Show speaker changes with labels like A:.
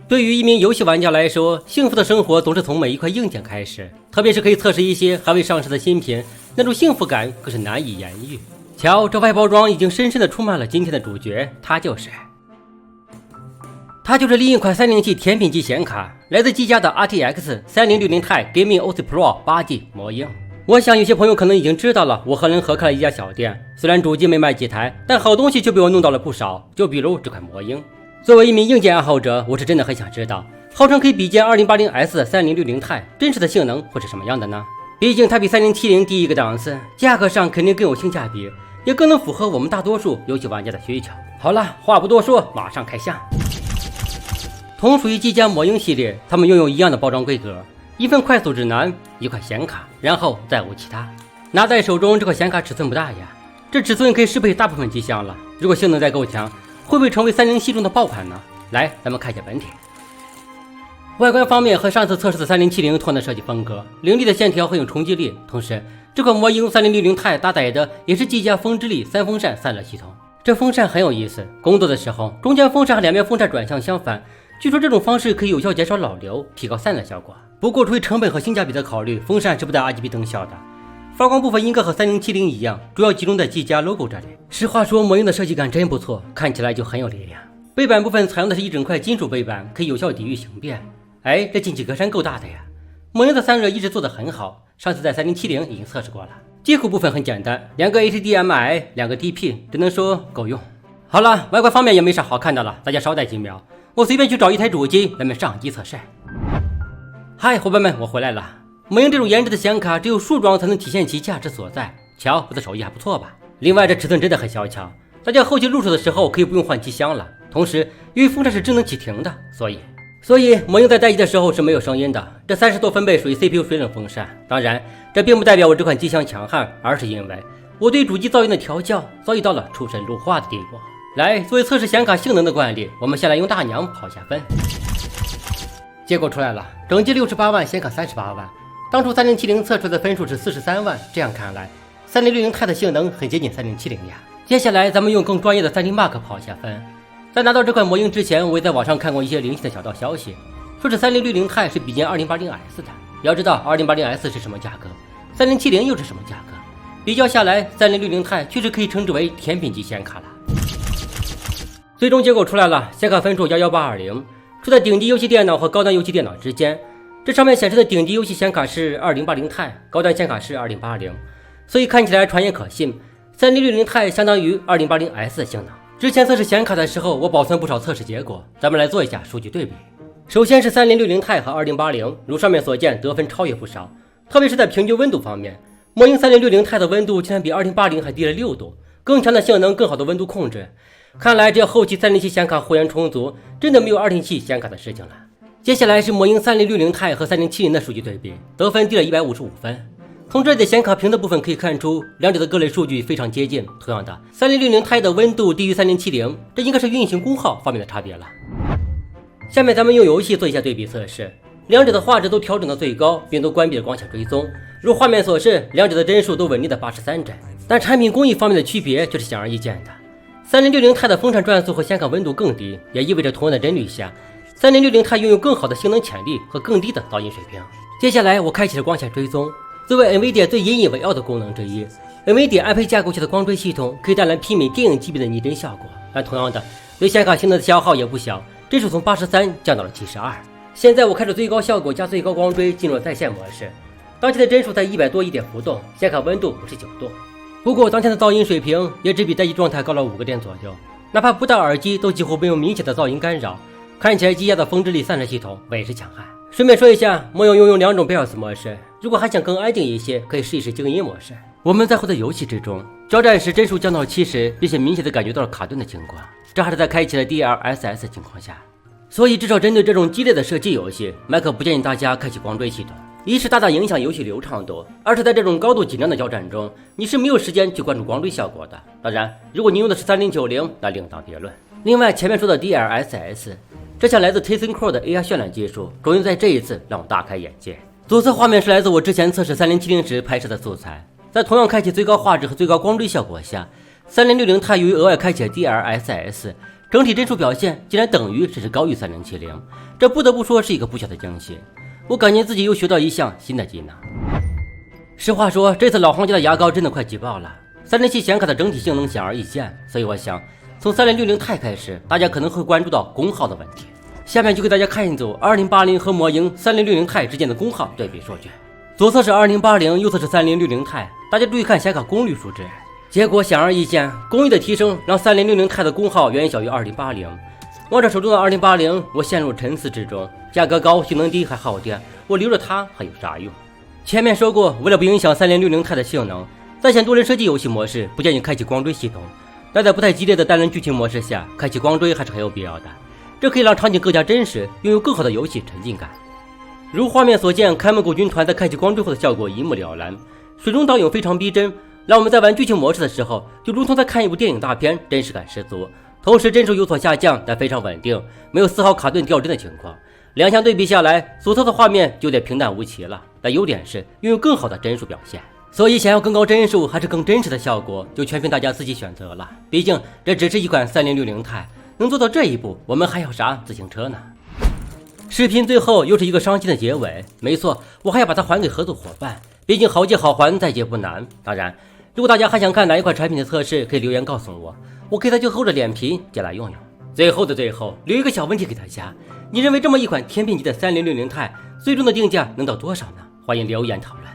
A: 对于一名游戏玩家来说，幸福的生活总是从每一块硬件开始，特别是可以测试一些还未上市的新品，那种幸福感可是难以言喻。瞧，这外包装已经深深地出卖了今天的主角，他就是另一款307甜品级显卡，来自机家的 RTX 3060 Ti Gaming OC Pro 8G 魔鹰。我想有些朋友可能已经知道了，我和人合开了一家小店，虽然主机没卖几台，但好东西就被我弄到了不少，就比如这款魔鹰。作为一名硬件爱好者，我是真的很想知道，号称可以比肩 2080S 的3060 Ti 真实的性能会是什么样的呢？毕竟它比3070低一个档次，价格上肯定更有性价比，也更能符合我们大多数游戏玩家的需求。好了，话不多说，马上开箱。同属于机家魔鹰系列，它们拥有一样的包装规格，一份快速指南，一块显卡，然后再无其他。拿在手中，这块显卡尺寸不大呀，这尺寸可以适配大部分机箱了。如果性能再够强，会不会成为307中的爆款呢？来，咱们看一下本体。外观方面和上次测试的3070同样的设计风格，凌厉的线条很有冲击力。同时，这款魔鹰3060 Ti 搭载的也是机家风之力3风扇散热系统。这风扇很有意思，工作的时候，中间风扇和两边风扇转向相反。据说这种方式可以有效减少老流，提高散热效果。不过出于成本和性价比的考虑，风扇是不带 RGB 灯效的。发光部分应该和3070一样，主要集中在机家 logo 这里。实话说，魔鹰的设计感真不错，看起来就很有力量。背板部分采用的是一整块金属背板，可以有效抵御形变。哎，这进气格栅够大的呀！魔鹰的散热一直做得很好，上次在3070已经测试过了。接口部分很简单，2个 HDMI， 2个 DP， 只能说够用。好了，外观方面也没啥好看的了，大家稍待几秒，我随便去找一台主机，咱们上机测试。嗨，伙伴们，我回来了。魔鹰这种颜值的显卡，只有树装才能体现其价值所在。瞧，我的手艺还不错吧？另外，这尺寸真的很小巧，大家后期入手的时候可以不用换机箱了。同时，由于风扇是智能启停的，所以魔鹰在待机的时候是没有声音的。这30多分贝属于 CPU 水冷风扇。当然，这并不代表我这款机箱强悍，而是因为我对主机噪音的调教早已到了出神入化的地步。来，作为测试显卡性能的惯例，我们先来用大娘跑下分。结果出来了，整机68万，显卡38万。当初3070测出来的分数是43万，这样看来3060 Ti 的性能很接近3070呀。接下来咱们用更专业的30 Mark 跑下分。在拿到这款魔鹰之前，我也在网上看过一些零星的小道消息，说是3060 Ti 是比肩 2080S 的。要知道 2080S 是什么价格，3070又是什么价格，比较下来3060 Ti 确实可以称之为甜品级显卡了。最终结果出来了，显卡分数11820，处在顶级游戏电脑和高端游戏电脑之间。这上面显示的顶级游戏显卡是2080 Ti， 高端显卡是2080，所以看起来传言可信。3060 Ti 相当于2080S 的性能。之前测试显卡的时候，我保存不少测试结果，咱们来做一下数据对比。首先是3060 Ti 和2080，如上面所见，得分超越不少，特别是在平均温度方面，魔鹰3060 Ti 的温度竟然比2080还低了6度，更强的性能，更好的温度控制。看来只要后期307显卡货源充足，真的没有207显卡的事情了。接下来是魔鹰3060 Ti 和3070的数据对比，得分低了155分。从这里的显卡屏的部分可以看出，两者的各类数据非常接近。同样的，3060 Ti 的温度低于3070，这应该是运行功耗方面的差别了。下面咱们用游戏做一下对比测试，两者的画质都调整到最高，并都关闭了光线追踪。如画面所示，两者的帧数都稳定的83帧，但产品工艺方面的区别却是显而易见的。3060 Ti 的风扇转速和显卡温度更低，也意味着同样的帧率下，3060 Ti 拥有更好的性能潜力和更低的噪音水平。接下来我开启了光线追踪，作为 NVIDIA 最引以为傲的功能之一 ，NVIDIA 安培架构下的光追系统可以带来媲美电影级别的拟真效果，但同样的，对显卡性能的消耗也不小，帧数从83降到了72。现在我开着最高效果加最高光追进入了在线模式，当前的帧数在100多一点浮动，显卡温度59度。不过当前的噪音水平也只比待机状态高了5个点左右，哪怕不戴耳机都几乎没有明显的噪音干扰，看起来机家的风之力散热系统稳实强悍。顺便说一下，魔鹰拥有2种 BIOS 模式，如果还想更安静一些，可以试一试静音模式。我们在后的游戏之中，交战时帧数降到了70，并且明显的感觉到了卡顿的情况，这还是在开启了 DLSS 情况下。所以至少针对这种激烈的射击游戏，麦克不建议大家开启光追系统，一是大大影响游戏流畅度，二是在这种高度紧张的交战中，你是没有时间去关注光追效果的。当然，如果你用的是3090，那另当别论。另外，前面说的 DLSS， 这项来自 ThyssenKrupp 的 AI 渲染技术，终于在这一次让我大开眼界。左侧画面是来自我之前测试3070时拍摄的素材，在同样开启最高画质和最高光追效果下，3060Ti由于额外开启了 DLSS，整体帧数表现竟然等于甚至高于3070，这不得不说是一个不小的惊喜。我感觉自己又学到一项新的技能。实话说，这次老黄家的牙膏真的快挤爆了，307显卡的整体性能显而易见，所以我想从3060 Ti 开始，大家可能会关注到功耗的问题。下面就给大家看一组2080和魔鹰3060 Ti 之间的功耗对比数据。左侧是2080，右侧是3060 Ti，大家注意看显卡功率数值。结果显而易见，功率的提升让3060 Ti 的功耗远小于2080。望着手中的2080，我陷入沉思之中。价格高、性能低还耗电，我留着它还有啥用？前面说过，为了不影响3060 Ti 的性能，在线多人射击游戏模式不建议开启光追系统，但在不太激烈的单人剧情模式下，开启光追还是很有必要的。这可以让场景更加真实，拥有更好的游戏沉浸感。如画面所见，开门狗军团在开启光追后的效果一目了然，水中倒影非常逼真。让我们在玩剧情模式的时候，就如同在看一部电影大片，真实感十足。同时帧数有所下降，但非常稳定，没有丝毫卡顿掉帧的情况。两相对比下来，左侧的画面就有点平淡无奇了，但优点是拥有更好的帧数表现。所以想要更高帧数还是更真实的效果，就全凭大家自己选择了。毕竟这只是一款3060 Ti，能做到这一步，我们还要啥自行车呢？视频最后又是一个伤心的结尾。没错，我还要把它还给合作伙伴，毕竟好借好还，再借不难。当然，如果大家还想看哪一款产品的测试，可以留言告诉我，我可以再就厚着脸皮借来用用。最后的最后，留一个小问题给大家：你认为这么一款天品级的3060 Ti，最终的定价能到多少呢？欢迎留言讨论。